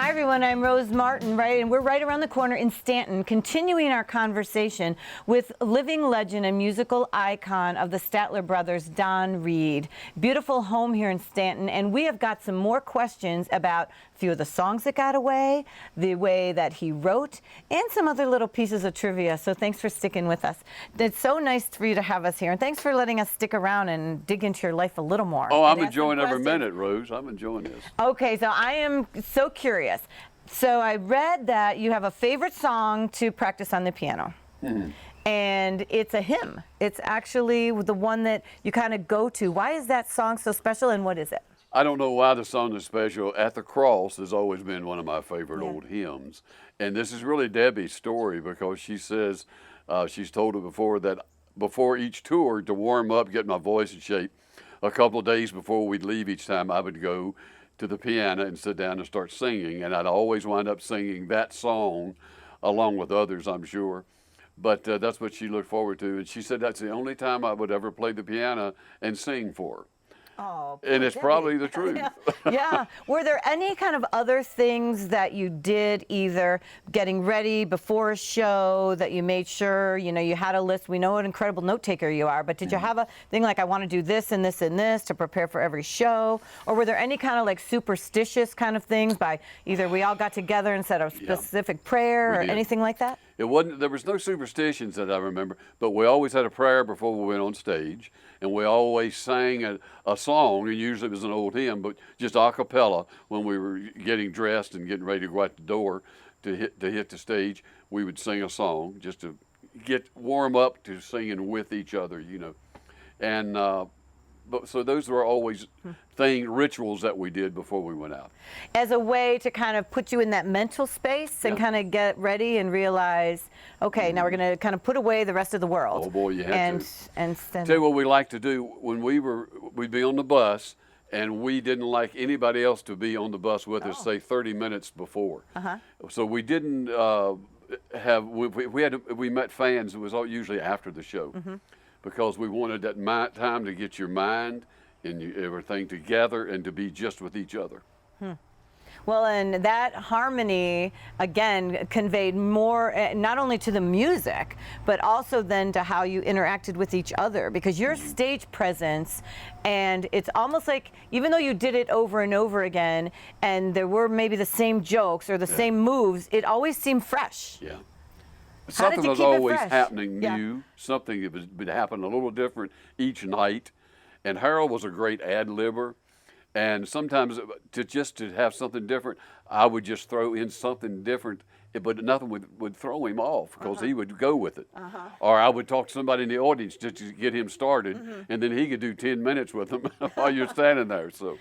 Hi everyone, I'm Rose Martin, and we're right around the corner in Stanton, continuing our conversation with living legend and musical icon of the Statler Brothers, Don Reid. Beautiful home here in Stanton, and we have got some more questions about a few of the songs that got away, the way that he wrote, and some other little pieces of trivia. So thanks for sticking with us. It's so nice for you to have us here, and thanks for letting us stick around and dig into your life a little more. Oh, I'm enjoying every minute, Rose. I'm enjoying this. Okay, so I am so curious. So I read that you have a favorite song to practice on the piano. Mm-hmm. And it's a hymn. It's actually the one that you kind of go to. Why is that song so special, and what is it? I don't know why the song is special. At the Cross has always been one of my favorite old hymns. And this is really Debbie's story, because she says, she's told it before, that before each tour, to warm up, get my voice in shape, a couple of days before we'd leave each time, I would go to the piano and sit down and start singing. And I'd always wind up singing that song, along with others, I'm sure. But that's what she looked forward to. And she said that's the only time I would ever play the piano and sing for her. Oh, and it's probably the truth. Yeah. Were there any kind of other things that you did, either getting ready before a show, that you made sure, you had a list? We know what an incredible note taker you are, but did you have a thing like, I want to do this and this and this to prepare for every show? Or were there any kind of like superstitious kind of things, by either we all got together and said a specific prayer or anything like that? It wasn't, there was no superstitions that I remember, but we always had a prayer before we went on stage, and we always sang a song, and usually it was an old hymn, but just a cappella when we were getting dressed and getting ready to go out the door to hit the stage. We would sing a song just to warm up to singing with each other, and but so those were always rituals that we did before we went out. As a way to kind of put you in that mental space and kind of get ready and realize, okay, now we're going to kind of put away the rest of the world. Oh boy, you had to. And tell you what we like to do when we'd be on the bus, and we didn't like anybody else to be on the bus with us, say 30 minutes before. So we didn't we met fans. It was usually after the show. Because we wanted that time to get your mind and everything together and to be just with each other. Well, and that harmony, again, conveyed more, not only to the music, but also then to how you interacted with each other. Because your stage presence, and it's almost like, even though you did it over and over again, and there were maybe the same jokes or the same moves, it always seemed fresh. Yeah. Something was always happening new. Something that would happen a little different each night. And Harold was a great ad-libber. And sometimes to have something different, I would just throw in something different, but nothing would throw him off, because he would go with it. Or I would talk to somebody in the audience just to get him started, and then he could do 10 minutes with them while you're standing there. So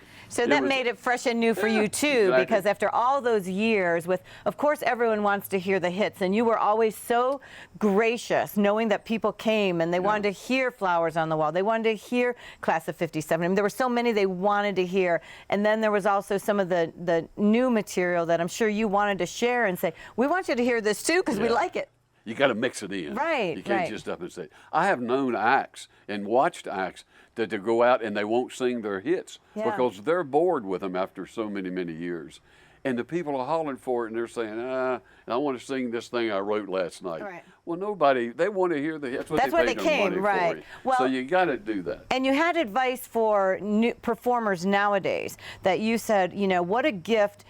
that made it fresh and new for you too, because after all those years with, of course, everyone wants to hear the hits, and you were always so gracious, knowing that people came and they wanted to hear Flowers on the Wall. They wanted to hear Class of '57. I mean, there were so many they wanted to hear. And then there was also some of the new material that I'm sure you wanted to share and say, we want you to hear this too, because we like it. You got to mix it in. Right. You can't just up and say. I have known acts and watched acts that they go out and they won't sing their hits because they're bored with them after so many, many years. And the people are hollering for it, and they're saying, I want to sing this thing I wrote last night. Right. Well, they want to hear the hits. That's why they came, right. Well, so you got to do that. And you had advice for new performers nowadays, that you said, what a gift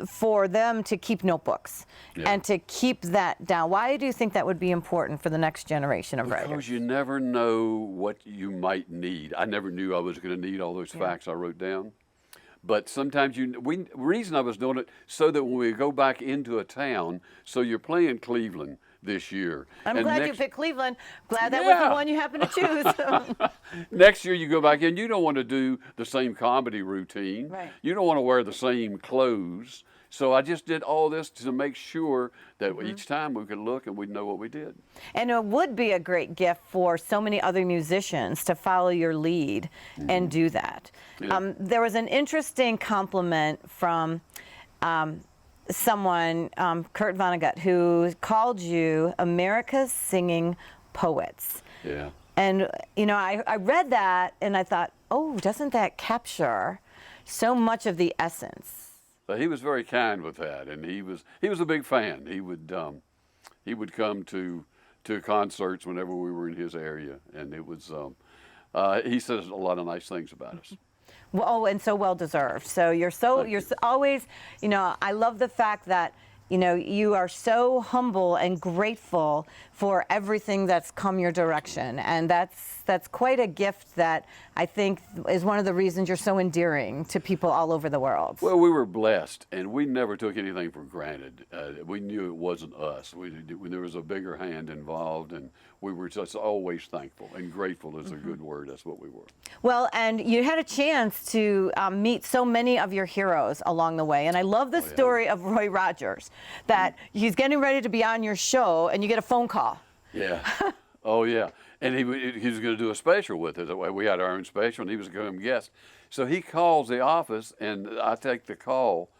for them to keep notebooks and to keep that down. Why do you think that would be important for the next generation of writers? Because you never know what you might need. I never knew I was going to need all those facts I wrote down. But sometimes the reason I was doing it, so that when we go back into a town, so you're playing Cleveland this year. I'm glad you picked Cleveland. Glad that was the one you happened to choose. Next year you go back in, you don't want to do the same comedy routine. Right. You don't want to wear the same clothes. So I just did all this to make sure that each time we could look and we'd know what we did. And it would be a great gift for so many other musicians to follow your lead and do that. Yeah. There was an interesting compliment from someone, Kurt Vonnegut, who called you America's singing poets. Yeah. And, I read that and I thought, oh, doesn't that capture so much of the essence So he was very kind with that, and he was a big fan. He would come to concerts whenever we were in his area, and it was he says a lot of nice things about us. Well, oh, and so well deserved. So you're always, I love the fact that, you are so humble and grateful for everything that's come your direction. And that's quite a gift that I think is one of the reasons you're so endearing to people all over the world. Well, we were blessed, and we never took anything for granted. We knew it wasn't us. There was a bigger hand involved, and we were just always thankful, and grateful is a good word. That's what we were. Well, and you had a chance to meet so many of your heroes along the way. And I love the story of Roy Rogers, that he's getting ready to be on your show, and you get a phone call. Yeah. Oh, yeah. And he was going to do a special with it. We had our own special, and he was going to guest. So he calls the office, and I take the call,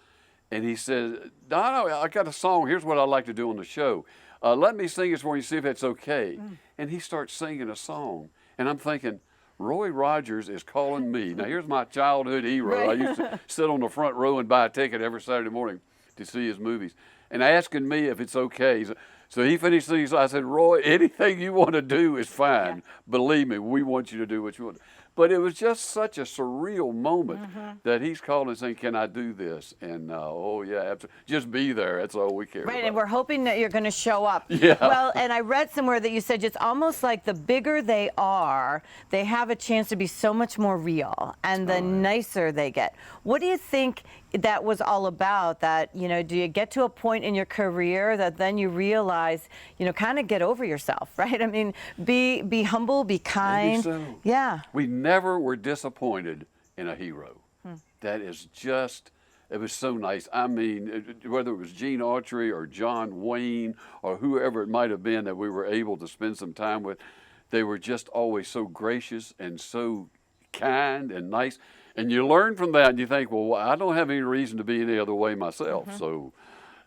and he says, Don, I got a song. Here's what I'd like to do on the show. Let me sing it for you, see if it's okay. And he starts singing a song, and I'm thinking, Roy Rogers is calling me. Now, here's my childhood hero. Right. I used to sit on the front row and buy a ticket every Saturday morning to see his movies, and asking me if it's okay. So he finished things. I said, Roy, anything you want to do is fine. Yeah. Believe me, we want you to do what you want. But it was just such a surreal moment that he's calling and saying, can I do this? And, oh, yeah, absolutely. Just be there. That's all we care about. Right, and we're hoping that you're going to show up. Yeah. Well, and I read somewhere that you said it's almost like the bigger they are, they have a chance to be so much more real, and the nicer they get. What do you think that was all about? That, do you get to a point in your career that then you realize, kind of get over yourself, right? I mean, be humble, be kind. So. Yeah. We never were disappointed in a hero. That is just, it was so nice. I mean, whether it was Gene Autry or John Wayne or whoever it might have been that we were able to spend some time with, they were just always so gracious and so kind and nice. And you learn from that, and you think, well, I don't have any reason to be any other way myself. So,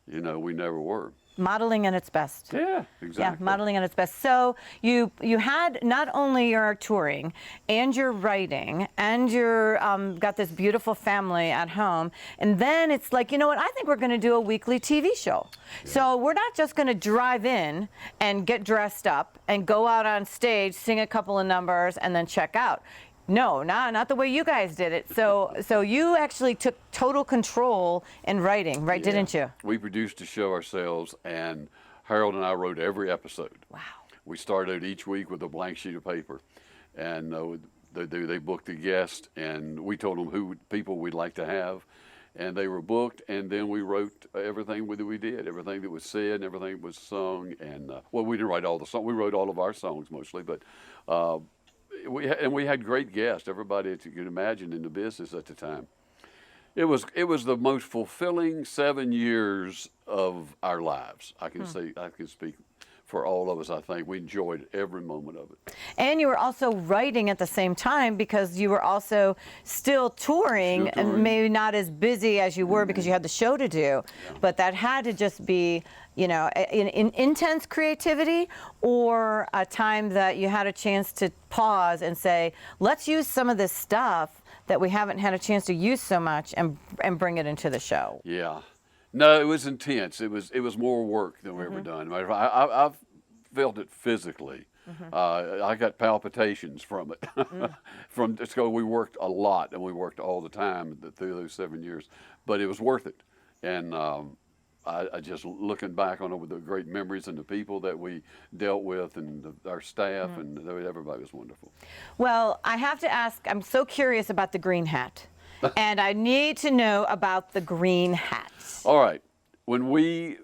we never were. Modeling at its best. Yeah, exactly. Yeah, modeling at its best. So you had not only your touring and your writing and your got this beautiful family at home, and then it's like, you know what, I think we're going to do a weekly TV show. Yeah. So we're not just going to drive in and get dressed up and go out on stage, sing a couple of numbers, and then check out. No, not the way you guys did it. So you actually took total control in writing, right? Yeah. Didn't you? We produced the show ourselves, and Harold and I wrote every episode. Wow. We started each week with a blank sheet of paper, and they booked the guest, and we told them who people we'd like to have, and they were booked, and then we wrote everything that we did, everything that was said, everything that was sung, and well, we didn't write all the songs. We wrote all of our songs mostly, but. We had great guests, everybody that you could imagine in the business at the time. It was the most fulfilling 7 years of our lives. I can speak for all of us. I think we enjoyed every moment of it. And you were also writing at the same time, because you were also still touring. And maybe not as busy as you were because you had the show to do. Yeah. But that had to just be, in intense creativity, or a time that you had a chance to pause and say, let's use some of this stuff that we haven't had a chance to use so much and bring it into the show. Yeah. No, it was intense. It was more work than we ever done. I've felt it physically. I got palpitations from it. So we worked a lot, and we worked all the time through those 7 years. But it was worth it. And I just looking back on it with the great memories and the people that we dealt with, and our staff, and everybody was wonderful. Well, I have to ask, I'm so curious about the green hat. And I need to know about the green hat. All right. When we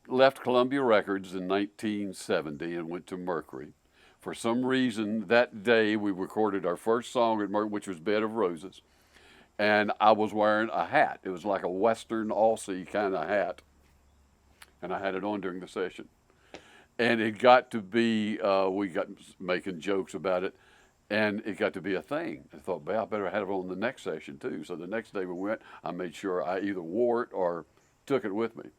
left Columbia Records in 1970 and went to Mercury, for some reason that day we recorded our first song at Mercury, which was Bed of Roses, and I was wearing a hat. It was like a Western Aussie kind of hat, and I had it on during the session. And it got to be, we got making jokes about it, and it got to be a thing. I thought, well, I better have it on the next session too. So the next day we went, I made sure I either wore it or took it with me,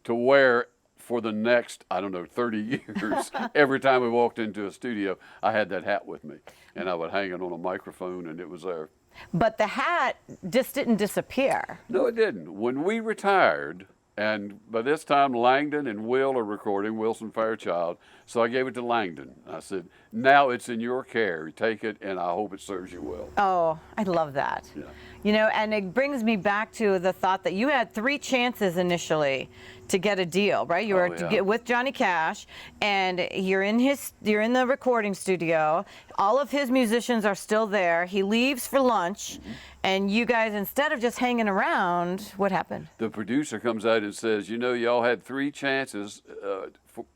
to where for the next, I don't know, 30 years, every time we walked into a studio, I had that hat with me. And I would hang it on a microphone, and it was there. But the hat just didn't disappear. No, it didn't. When we retired, and by this time Langdon and Will are recording, Wilson Fairchild, so I gave it to Langdon. I said, now it's in your care. Take it, and I hope it serves you well. Oh, I love that. Yeah. You know, and it brings me back to the thought that you had 3 chances initially to get a deal, right? You were to get with Johnny Cash, and you're in the recording studio. All of his musicians are still there. He leaves for lunch, and you guys, instead of just hanging around, what happened? The producer comes out and says, you know, y'all had 3 chances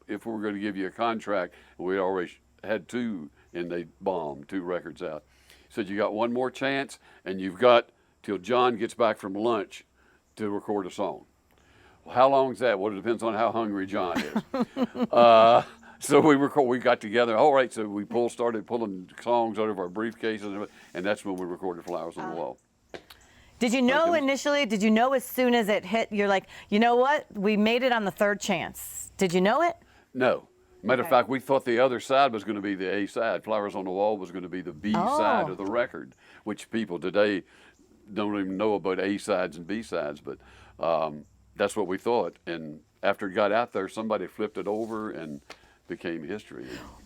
if we were going to give you a contract. We already had 2, and they bombed 2 records out. He said, you got 1 more chance, and you've got till John gets back from lunch to record a song. Well, how long is that? Well, it depends on how hungry John is. So we got together. All right, so we started pulling songs out of our briefcases, and that's when we recorded Flowers on the Wall. Did you know initially, did you know as soon as it hit, you're like, you know what, we made it on the 3rd chance? Did you know it? No. Matter of fact, we thought the other side was going to be the A side. Flowers on the Wall was going to be the B side of the record, which people today don't even know about A sides and B sides, but that's what we thought. And after it got out there, somebody flipped it over and became history.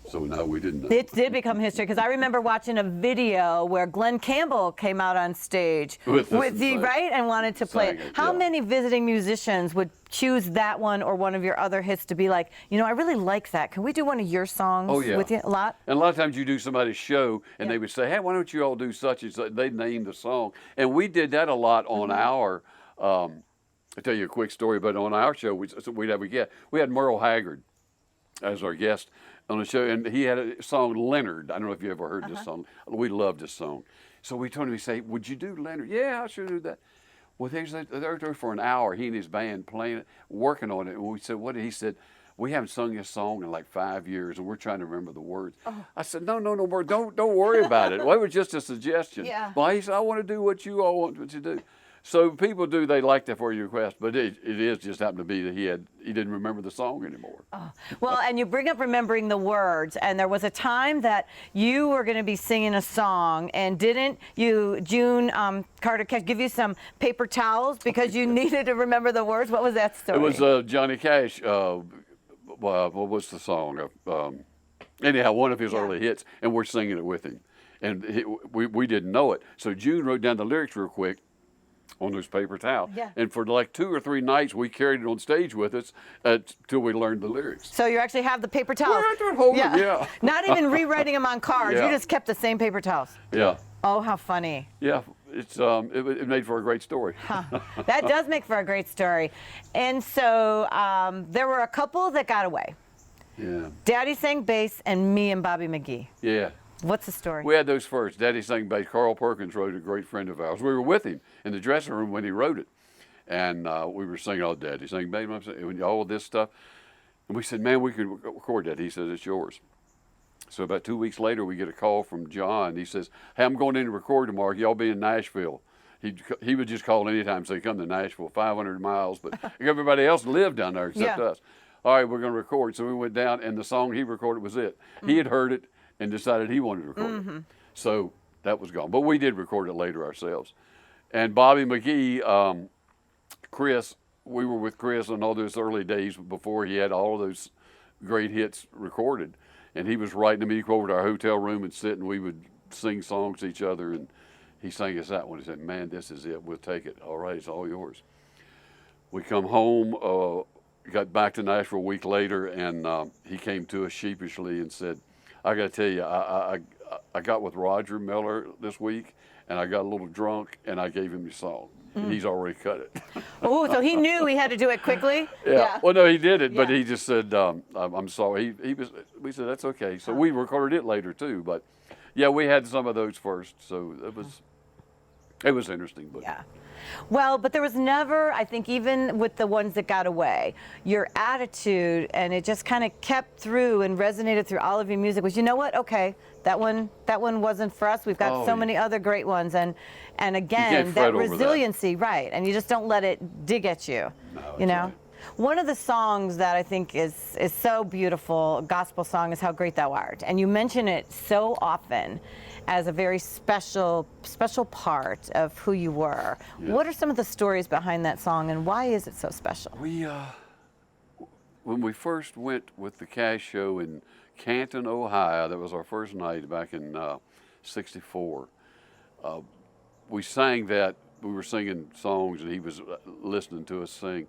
So now we didn't know. It did become history, because I remember watching a video where Glenn Campbell came out on stage with the right and wanted to play it. How many visiting musicians would choose that one or one of your other hits to be like, you know, I really like that. Can we do one of your songs with you? A lot? And a lot of times you do somebody's show and they would say, hey, why don't you all do such and such? They'd name the song. And we did that a lot on our, I'll tell you a quick story, but on our show, we had Merle Haggard as our guest on the show, and he had a song, Leonard. I don't know if you ever heard this song. We loved this song. So we told him, would you do Leonard? Yeah, I should do that. Well, they're there for an hour, he and his band playing it, working on it. And we said, what? He said, we haven't sung this song in like 5 years, and we're trying to remember the words. I said, no, don't worry about it. Well, it was just a suggestion. Well, he said, I want to do what you all want to do. So people they like that for your request, but it is just happened to be that he didn't remember the song anymore. Well, and you bring up remembering the words, and there was a time that you were going to be singing a song, and didn't you, June Carter Cash, give you some paper towels because you needed to remember the words? What was that story? It was Johnny Cash. What was the song? Anyhow, one of his early hits, and we're singing it with him, and we didn't know it. So June wrote down the lyrics real quick on those paper towels. And for like 2 or 3 nights, we carried it on stage with us till we learned the lyrics. So you actually have the paper towels? Yeah. Not even rewriting them on cards. You just kept the same paper towels. Yeah. Oh, how funny. Yeah. It made for a great story. That does make for a great story. And so there were a couple that got away. Yeah. Daddy sang bass and me and Bobby McGee. Yeah. What's the story? We had those first. Daddy sang bass. Carl Perkins wrote, a great friend of ours. We were with him in the dressing room when he wrote it. And we were singing, oh, Daddy sang bass, all this stuff. And we said, man, we could record that. He said, it's yours. So about 2 weeks later, we get a call from John. He says, hey, I'm going in to record tomorrow. Y'all be in Nashville. He would just call anytime, say, come to Nashville, 500 miles. But everybody else lived down there except us. All right, we're going to record. So we went down, and the song he recorded was it. He had heard it and decided he wanted to record it. So that was gone. But we did record it later ourselves. And Bobby McGee, Chris, we were with Chris in all those early days before he had all of those great hits recorded. And he was writing them. He'd go over to our hotel room and sit, and we would sing songs to each other. And he sang us that one. He said, man, this is it. We'll take it. All right, it's all yours. We come home, got back to Nashville a week later, and he came to us sheepishly and said, I got to tell you, I got with Roger Miller this week, and I got a little drunk, and I gave him the song. And he's already cut it. Oh, so he knew he had to do it quickly? Yeah. Well, no, he did it, but he just said, I'm sorry. We said, that's okay. So we recorded it later, too. But, yeah, we had some of those first, so it was interesting. But. Yeah. Well, but there was never, I think, even with the ones that got away, your attitude, and it just kind of kept through and resonated through all of your music was, you know what? Okay, that one wasn't for us. We've got so many other great ones, and again, that resiliency, right? And you just don't let it dig at you, you know. One of the songs that I think is so beautiful, a gospel song, is How Great Thou Art. And you mention it so often as a very special part of who you were. Yeah. What are some of the stories behind that song, and why is it so special? When we first went with the Cash Show in Canton, Ohio, that was our first night back in '64. We sang that. We were singing songs, and he was listening to us sing.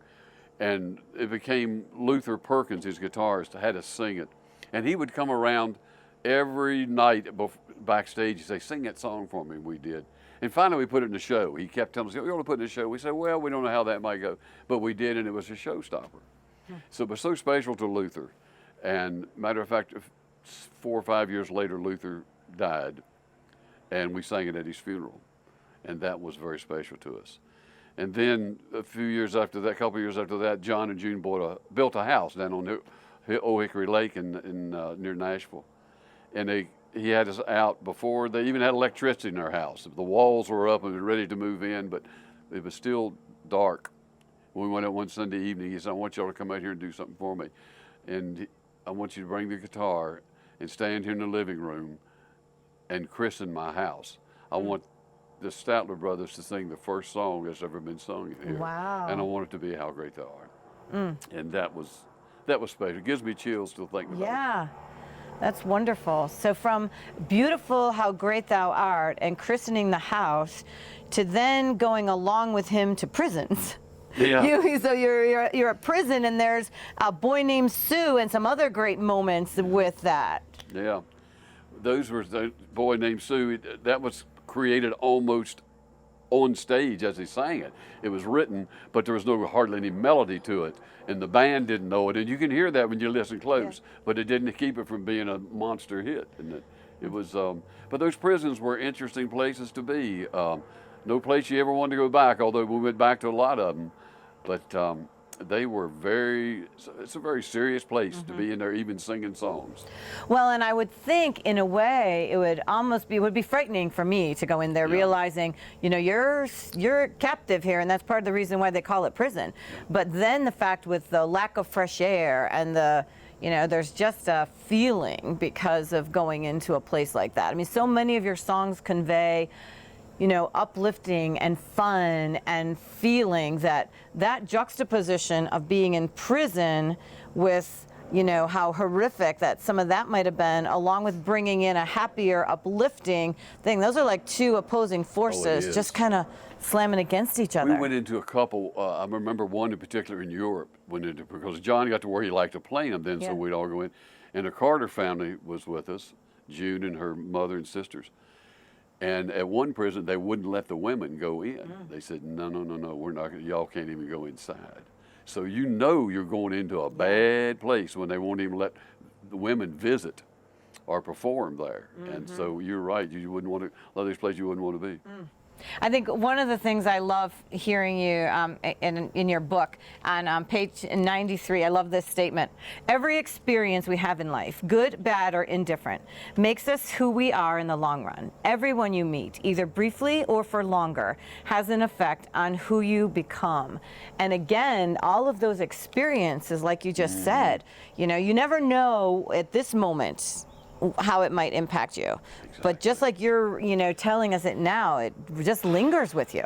And it became Luther Perkins, his guitarist, had us sing it. And he would come around every night backstage and say, "Sing that song for me." We did. And finally, we put it in the show. He kept telling us, "You want to put it in the show?" We said, "Well, we don't know how that might go." But we did, and it was a showstopper. So it was so special to Luther. And matter of fact, 4 or 5 years later, Luther died, and we sang it at his funeral. And that was very special to us. And then a few years after that, a couple of years after that, John and June built a house down on Old Hickory Lake near Nashville. And he had us out before they even had electricity in their house. The walls were up and we were ready to move in, but it was still dark. When we went out one Sunday evening, he said, "I want y'all to come out here and do something for me. And I want you to bring the guitar and stand here in the living room and christen my house. I want the Statler Brothers to sing the first song that's ever been sung here. Wow. And I want it to be How Great Thou Art." And that was special. It gives me chills to think about it. Yeah. That's wonderful. So from beautiful How Great Thou Art and christening the house to then going along with him to prisons. Yeah. So you're at prison, and there's A Boy Named Sue and some other great moments with that. Yeah. Those were the Boy Named Sue. That was created almost on stage as he sang it. It was written, but there was hardly any melody to it, and the band didn't know it. And you can hear that when you listen close, but it didn't keep it from being a monster hit. And it was. But those prisons were interesting places to be. No place you ever wanted to go back, although we went back to a lot of them. But they were it's a very serious place to be in there, even singing songs. Well, and I would think in a way it would be frightening for me to go in there realizing, you're captive here, and that's part of the reason why they call it prison. But then the fact with the lack of fresh air and there's just a feeling because of going into a place like that. I mean, so many of your songs convey uplifting and fun and feeling that juxtaposition of being in prison with, how horrific that some of that might have been, along with bringing in a happier, uplifting thing. Those are like two opposing forces just kind of slamming against each other. We went into a couple, I remember one in particular in Europe, because John got to where he liked to play them then, so we'd all go in. And the Carter family was with us, June and her mother and sisters. And at one prison, they wouldn't let the women go in. They said, no, we're not gonna, y'all can't even go inside. So you're going into a bad place when they won't even let the women visit or perform there. And so you're right, you wouldn't want to, a lot of these places you wouldn't want to be. I think one of the things I love hearing you in your book on page 93, I love this statement. Every experience we have in life, good, bad, or indifferent, makes us who we are in the long run. Everyone you meet, either briefly or for longer, has an effect on who you become. And again, all of those experiences, like you just said, you never know at this moment how it might impact you. Exactly. But just like you're, telling us it now, it just lingers with you.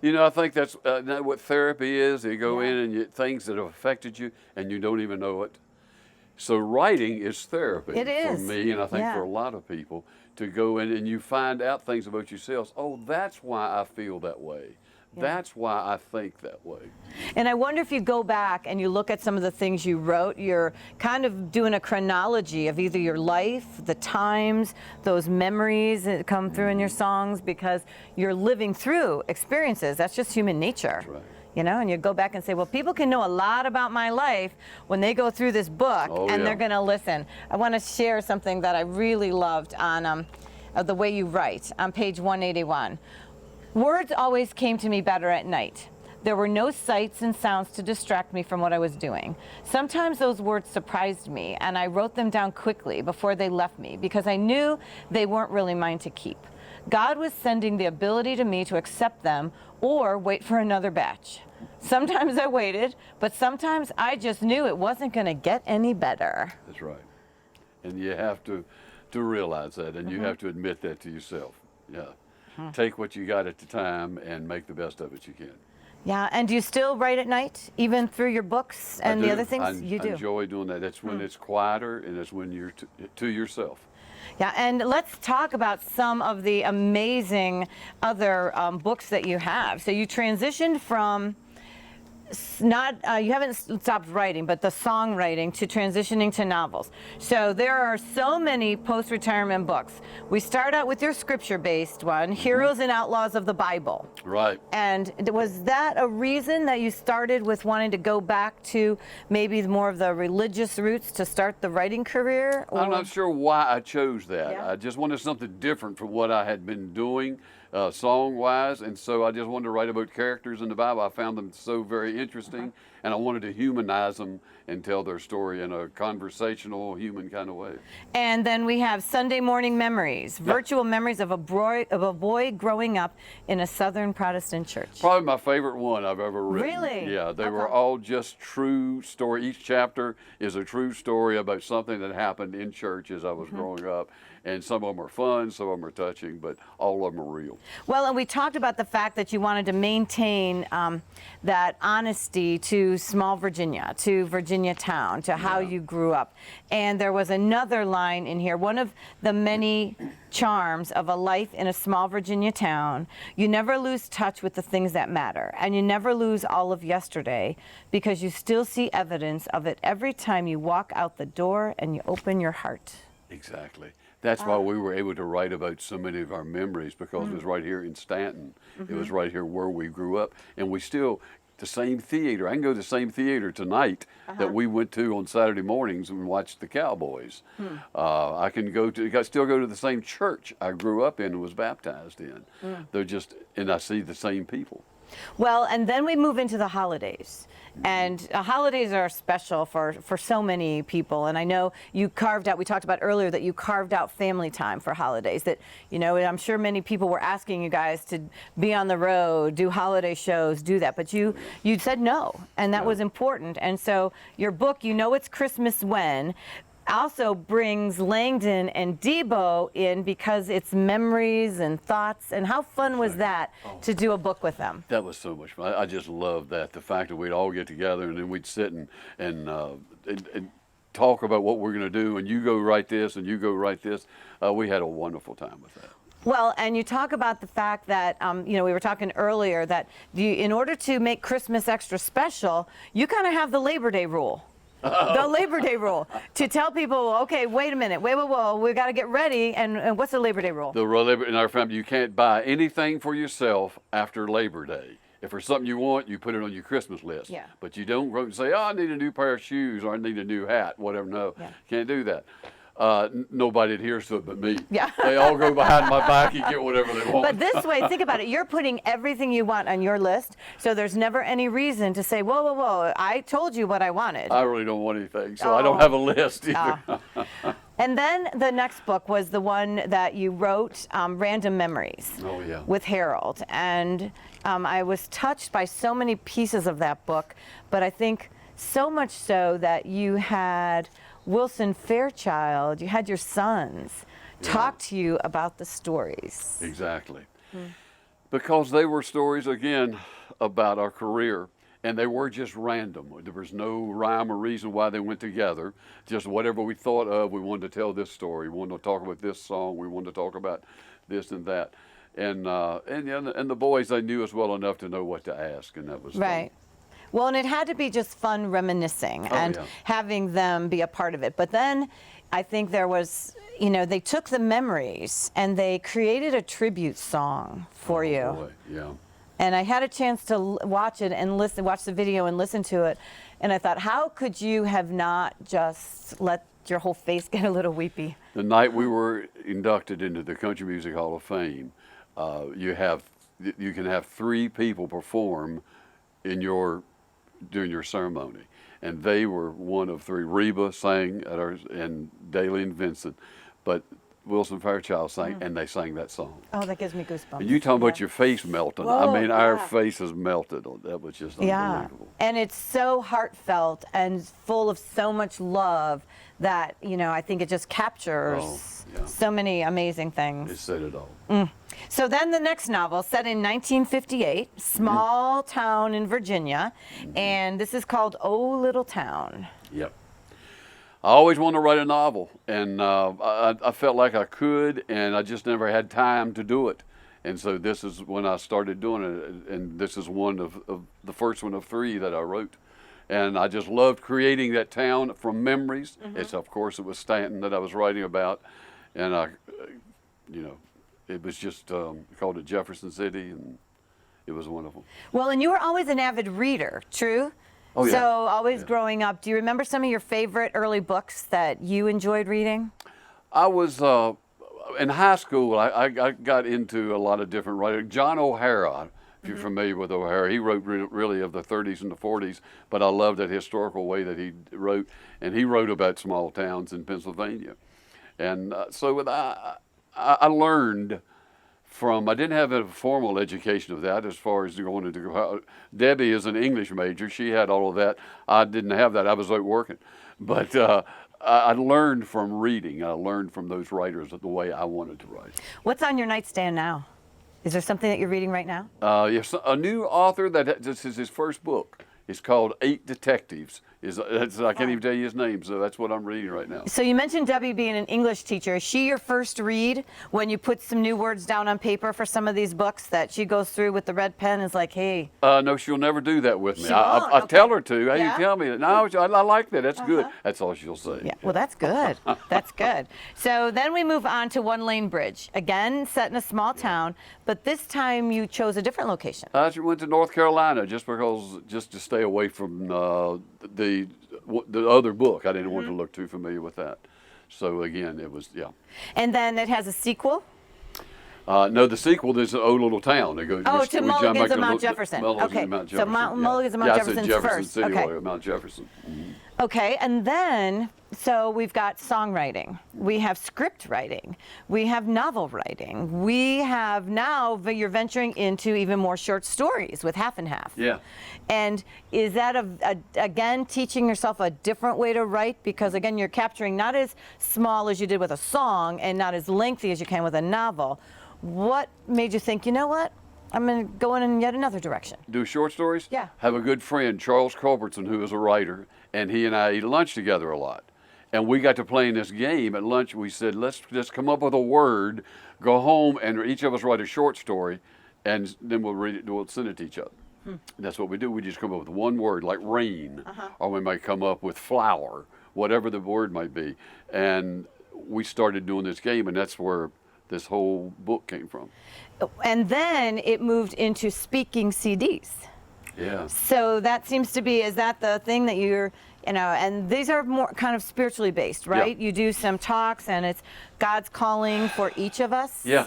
I think that's what therapy is. You go in and things that have affected you and you don't even know it. So writing is therapy for me, and I think for a lot of people, to go in and you find out things about yourselves. Oh, that's why I feel that way. That's why I think that way. And I wonder if you go back and you look at some of the things you wrote, you're kind of doing a chronology of either your life, the times, those memories that come through in your songs, because you're living through experiences. That's just human nature. That's right. And you go back and say, well, people can know a lot about my life when they go through this book, and they're going to listen. I want to share something that I really loved on the way you write on page 181. Words always came to me better at night. There were no sights and sounds to distract me from what I was doing. Sometimes those words surprised me, and I wrote them down quickly before they left me because I knew they weren't really mine to keep. God was sending the ability to me to accept them or wait for another batch. Sometimes I waited, but sometimes I just knew it wasn't going to get any better. That's right. And you have to realize that, and you have to admit that to yourself. Yeah. Take what you got at the time and make the best of it you can. Yeah, and do you still write at night, even through your books and the other things? You do. I enjoy doing that. That's when it's quieter, and it's when you're to yourself. Yeah, and let's talk about some of the amazing other books that you have. So you transitioned from you haven't stopped writing, but the songwriting to transitioning to novels. So there are so many post-retirement books. We start out with your scripture-based one, Heroes and Outlaws of the Bible. Right. And was that a reason that you started with wanting to go back to maybe more of the religious roots to start the writing career? Or? I'm not sure why I chose that. Yeah. I just wanted something different from what I had been doing song-wise, and so I just wanted to write about characters in the Bible. I found them so very interesting, and I wanted to humanize them and tell their story in a conversational, human kind of way. And then we have Sunday Morning Memories, virtual memories of a boy growing up in a Southern Protestant church. Probably my favorite one I've ever written. Really? Yeah, they were all just true story. Each chapter is a true story about something that happened in church as I was growing up. And some of them are fun, some of them are touching, but all of them are real. Well, and we talked about the fact that you wanted to maintain that honesty to small Virginia, to Virginia town, to how you grew up. And there was another line in here, one of the many charms of a life in a small Virginia town. You never lose touch with the things that matter, and you never lose all of yesterday, because you still see evidence of it every time you walk out the door and you open your heart. Exactly. That's why we were able to write about so many of our memories, because it was right here in Stanton. It was right here where we grew up. And we still, the same theater. I can go to the same theater tonight that we went to on Saturday mornings and watch the Cowboys. I can still go to the same church I grew up in and was baptized in. They're just, and I see the same people. Well, and then we move into the holidays. And holidays are special for so many people. And I know you carved out, we talked about earlier that you carved out family time for holidays. That, you know, I'm sure many people were asking you guys to be on the road, do holiday shows, do that. But you said no, and that was important. And so your book, You Know It's Christmas When, also brings Langdon and Debo in, because it's memories and thoughts. And how fun was that to do a book with them? That was so much fun. I just loved that, the fact that we'd all get together and then we'd sit and talk about what we're going to do, and you go write this and you go write this. We had a wonderful time with that. Well, and you talk about the fact that, you know, we were talking earlier that in order to make Christmas extra special, you kind of have the Labor Day rule. The Labor Day rule, to tell people, okay, wait a minute, whoa, we got to get ready. And what's the Labor Day rule? In our family, you can't buy anything for yourself after Labor Day. If there's something you want, you put it on your Christmas list. Yeah. But you don't go and say, oh, I need a new pair of shoes, or I need a new hat, whatever. No, can't do that. Nobody adheres to it but me. Yeah. They all go behind my back and get whatever they want. But this way, think about it. You're putting everything you want on your list, so there's never any reason to say, whoa, I told you what I wanted. I really don't want anything, so I don't have a list either. And then the next book was the one that you wrote, Random Memories, with Harold. And I was touched by so many pieces of that book, but I think so much so that you had Wilson Fairchild, you had your sons talk to you about the stories. Exactly. Because they were stories, again, about our career, and they were just random. There was no rhyme or reason why they went together. Just whatever we thought of, we wanted to tell this story. We wanted to talk about this song. We wanted to talk about this and that. And the boys, they knew us well enough to know what to ask, and that was right. fun. Well, and it had to be just fun reminiscing and having them be a part of it. But then I think there was, you know, they took the memories and they created a tribute song for you. Boy. Yeah. And I had a chance to watch it and watch the video and listen to it. And I thought, how could you have not just let your whole face get a little weepy? The night we were inducted into the Country Music Hall of Fame, you can have 3 people perform during your ceremony, and they were one of 3. Reba sang at and Daly and Vincent, but Wilson Fairchild sang, and they sang that song. Oh, that gives me goosebumps. And you talking about your face melting. I Whoa, mean, our yeah. faces melted. That was just unbelievable. And it's so heartfelt and full of so much love that, you know, I think it just captures so many amazing things. It said it all. So then the next novel, set in 1958, small town in Virginia, and this is called Oh Little Town. Yep. I always wanted to write a novel, and I felt like I could, and I just never had time to do it. And so this is when I started doing it, and this is one of the first one of 3 that I wrote. And I just loved creating that town from memories. It's, of course, it was Stanton that I was writing about, and you know, it was just called it Jefferson City, and it was wonderful. Well, and you were always an avid reader, true? Oh, yeah. So always growing up, do you remember some of your favorite early books that you enjoyed reading? I was in high school. I got into a lot of different writers. John O'Hara, if you're familiar with O'Hara, he wrote really of the 30s and the 40s. But I loved that historical way that he wrote, and he wrote about small towns in Pennsylvania. And so I learned from. I didn't have a formal education of that as far as going into go. Debbie is an English major. She had all of that. I didn't have that. I was out working. But I learned from reading. I learned from those writers the way I wanted to write. What's on your nightstand now? Is there something that you're reading right now? Yes, a new author this is his first book. It's called 8 Detectives. I can't even tell you his name, so that's what I'm reading right now. So you mentioned Debbie being an English teacher. Is she your first read when you put some new words down on paper for some of these books that she goes through with the red pen and is like, hey? No, she'll never do that with me. She won't? I Okay. tell her to. Hey, Yeah? you tell me that. No, I like that. That's good. That's all she'll say. Yeah, well, that's good. That's good. So then we move on to One Lane Bridge. Again, set in a small town, but this time you chose a different location. I actually went to North Carolina just to stay away from the other book. I didn't want to look too familiar with that. So again, it was, And then it has a sequel. No, the sequel is Oh Little Town. It goes, Oh, to Mulligan's of Mount Jefferson. Okay, so Mulligan's of Mount Jefferson's Jefferson first. City, Okay. Mount Jefferson. Okay, and then, so we've got songwriting, we have script writing, we have novel writing, we have now, you're venturing into even more short stories with Half and Half. Yeah. And is that, again, teaching yourself a different way to write? Because, again, you're capturing not as small as you did with a song and not as lengthy as you can with a novel. What made you think, you know what, I'm going to go in yet another direction? Do short stories? Yeah. Have a good friend, Charles Culbertson, who is a writer, and he and I eat lunch together a lot. And we got to playing this game at lunch. We said, let's just come up with a word, go home, and each of us write a short story, and then we'll read it, we'll send it to each other. That's what we do. We just come up with one word, like rain, or we might come up with flower, whatever the word might be. And we started doing this game, and that's where this whole book came from. And then it moved into speaking CDs. Yeah. So that seems to be, is that the thing that you're, you know, and these are more kind of spiritually based, right? Yeah. You do some talks and it's God's calling for each of us. Yeah.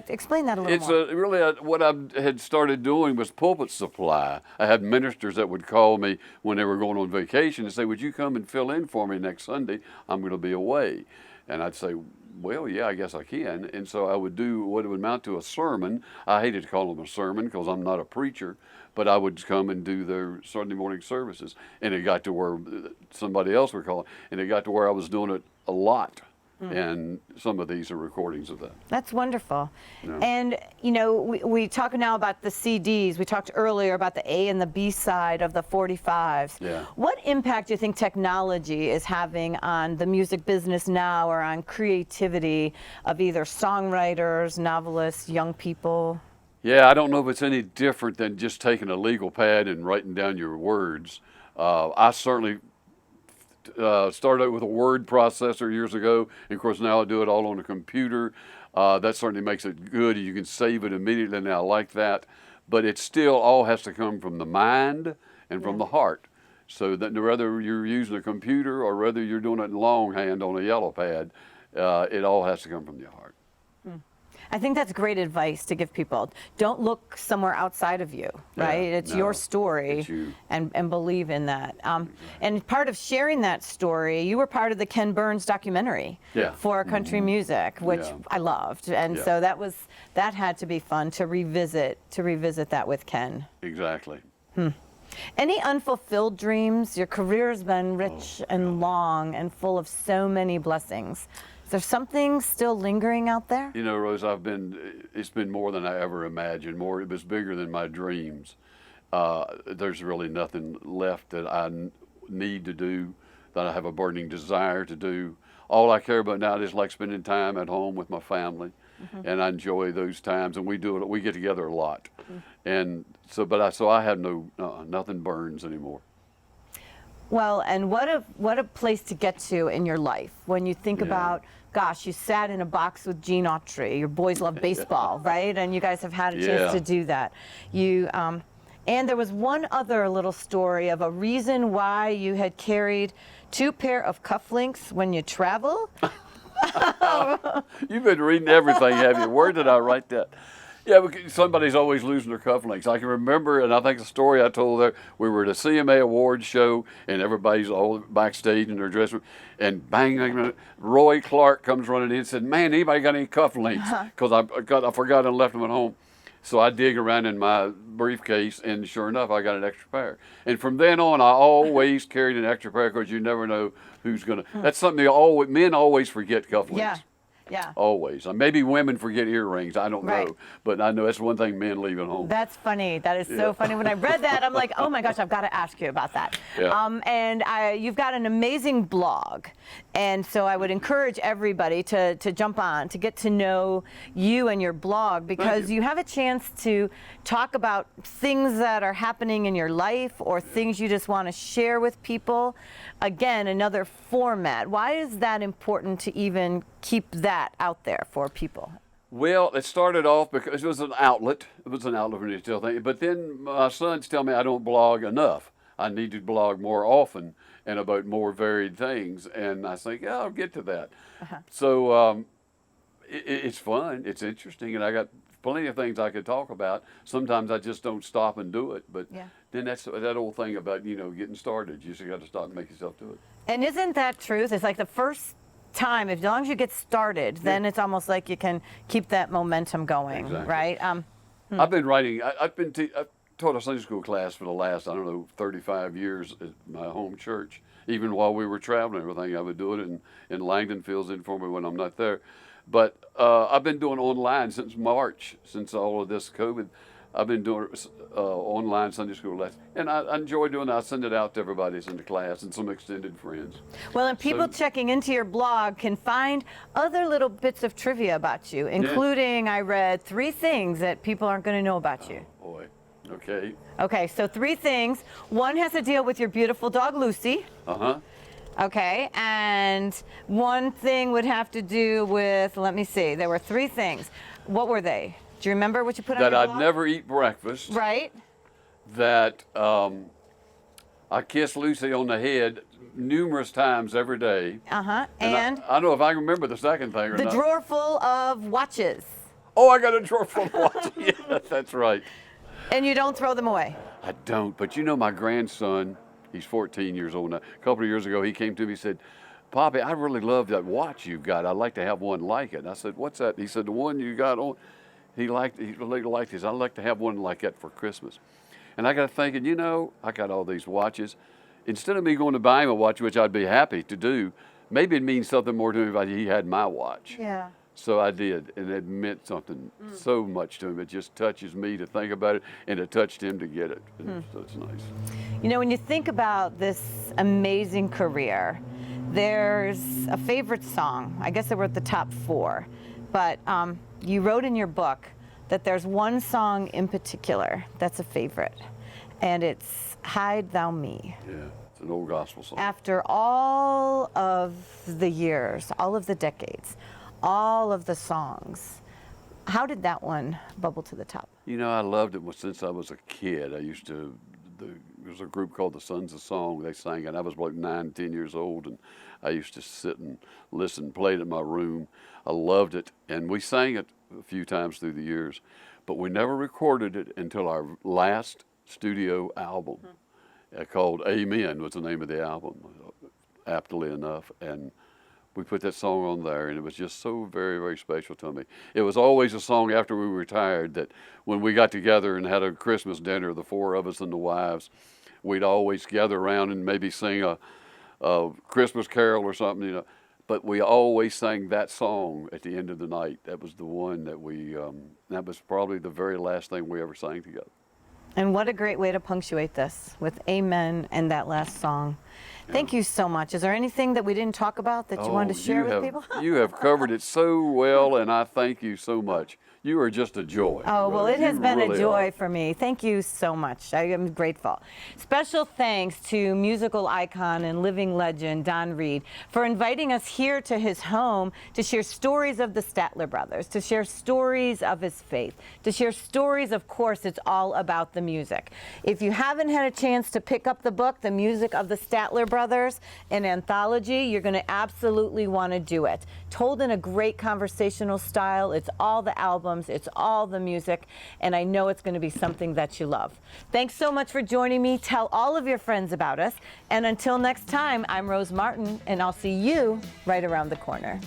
Explain that a little It's more. really what I had started doing was pulpit supply. I had ministers that would call me when they were going on vacation and say, would you come and fill in for me next Sunday? I'm going to be away. And I'd say, well, yeah, I guess I can. And so I would do what would amount to a sermon. I hated to call them a sermon because I'm not a preacher, but I would come and do their Sunday morning services. And it got to where somebody else would call it, and it got to where I was doing it a lot. And some of these are recordings of that. That's wonderful. Yeah. And, you know, we talk now about the CDs. We talked earlier about the A and the B side of the 45s. Yeah. What impact do you think technology is having on the music business now or on creativity of either songwriters, novelists, young people? Yeah, I don't know if it's any different than just taking a legal pad and writing down your words. I certainly started out with a word processor years ago, and of course now I do it all on a computer. That certainly makes it good. You can save it immediately, and I like that. But it still all has to come from the mind and from the heart. So that whether you're using a computer or whether you're doing it in longhand on a yellow pad, it all has to come from your heart. I think that's great advice to give people. Don't look somewhere outside of you, right? It's your story, it's you. And believe in that. And part of sharing that story, you were part of the Ken Burns documentary for country music, which I loved, and so that had to be fun to revisit that with Ken. Exactly. Any unfulfilled dreams? Your career has been rich and long and full of so many blessings. Is there something still lingering out there? You know, Rose, it's been more than I ever imagined. It was bigger than my dreams. There's really nothing left that I need to do, that I have a burning desire to do. All I care about now is like spending time at home with my family, and I enjoy those times. And we get together a lot, and so I have nothing burns anymore. Well, and what a place to get to in your life when you think about, gosh, you sat in a box with Gene Autry. Your boys love baseball, right? And you guys have had a chance to do that. And there was one other little story of a reason why you had carried 2 pair of cufflinks when you travel. You've been reading everything, have you? Where did I write that? Yeah, somebody's always losing their cufflinks. I can remember, and I think the story I told there, we were at a CMA awards show, and everybody's all backstage in their dressing room, and bang, Roy Clark comes running in and said, "Man, anybody got any cufflinks?" Because I forgot and left them at home. So I dig around in my briefcase, and sure enough, I got an extra pair. And from then on, I always carried an extra pair because you never know who's going to. That's something men always forget cufflinks. Yeah. Always. Maybe women forget earrings. I don't know. But I know that's one thing men leave at home. That's funny. That is so funny. When I read that, I'm like, oh my gosh, I've got to ask you about that. And you've got an amazing blog. And so I would encourage everybody to jump on, to get to know you and your blog, because you have a chance to talk about things that are happening in your life or things you just want to share with people. Again, another format. Why is that important to even keep that out there for people? Well, it started off because it was an outlet. It was an outlet for me to tell things. But then my sons tell me I don't blog enough. I need to blog more often and about more varied things. And I think, yeah, I'll get to that. So it's fun. It's interesting. And I got plenty of things I could talk about. Sometimes I just don't stop and do it. But then that's that old thing about, getting started. You just got to stop and make yourself do it. And isn't that truth? It's like the first time, as long as you get started, then it's almost like you can keep that momentum going, right? I've been writing. I've taught a Sunday school class for the last, 35 years at my home church. Even while we were traveling and everything, I would do it in Langdon, fills in for me when I'm not there. But I've been doing online since March, since all of this COVID. I've been doing online Sunday school lessons, and I enjoy doing that. I send it out to everybody that's in the class and some extended friends. Well, and people checking into your blog can find other little bits of trivia about you, including, I read, 3 things that people aren't going to know about you. Oh, boy. Okay. Okay, so 3 things. One has to deal with your beautiful dog, Lucy. Okay, and one thing would have to do with, let me see, there were 3 things. What were they? Do you remember what you put on your blog? That I'd never eat breakfast. Right. That I kiss Lucy on the head numerous times every day. And I don't know if I can remember the second thing or the not. drawer full of watches. Oh, I got a drawer full of watches. Yeah, that's right. And you don't throw them away. I don't, but my grandson, he's 14 years old now. A couple of years ago, he came to me and said, "Poppy, I really love that watch you've got. I'd like to have one like it." And I said, "What's that?" He said, "The one you got on." He really liked his. I'd like to have one like that for Christmas. And I got thinking, I got all these watches. Instead of me going to buy him a watch, which I'd be happy to do, maybe it means something more to him if he had my watch. Yeah. So I did, and it meant something so much to him. It just touches me to think about it, and it touched him to get it. So it's nice. When you think about this amazing career, there's a favorite song. I guess they were at the top 4, but you wrote in your book that there's one song in particular that's a favorite, and it's "Hide Thou Me." Yeah, it's an old gospel song. After all of the years, all of the decades, all of the songs, how did that one bubble to the top? I loved it since I was a kid. There was a group called the Sons of Song. They sang it. I was like 9, 10 years old, and I used to sit and listen, play it in my room. I loved it, and we sang it a few times through the years, but we never recorded it until our last studio album called Amen was the name of the album, aptly enough, and we put that song on there, and it was just so very, very special to me. It was always a song after we retired that when we got together and had a Christmas dinner, the four of us and the wives, we'd always gather around and maybe sing a Christmas carol or something, you know. But we always sang that song at the end of the night. That was the one that that was probably the very last thing we ever sang together. And what a great way to punctuate this with Amen and that last song. Thank you so much. Is there anything that we didn't talk about that you wanted to share with people? You have covered it so well, and I thank you so much. You are just a joy. Oh, well, it has been really a joy are. for me. Thank you so much. I am grateful. Special thanks to musical icon and living legend Don Reid for inviting us here to his home to share stories of the Statler Brothers, to share stories of his faith, to share stories, of course, it's all about the music. If you haven't had a chance to pick up the book, The Music of the Statler Brothers, an anthology, you're going to absolutely want to do it. Told in a great conversational style. It's all the albums. It's all the music, and I know it's going to be something that you love. Thanks so much for joining me. Tell all of your friends about us, and until next time, I'm Rose Martin, and I'll see you right around the corner.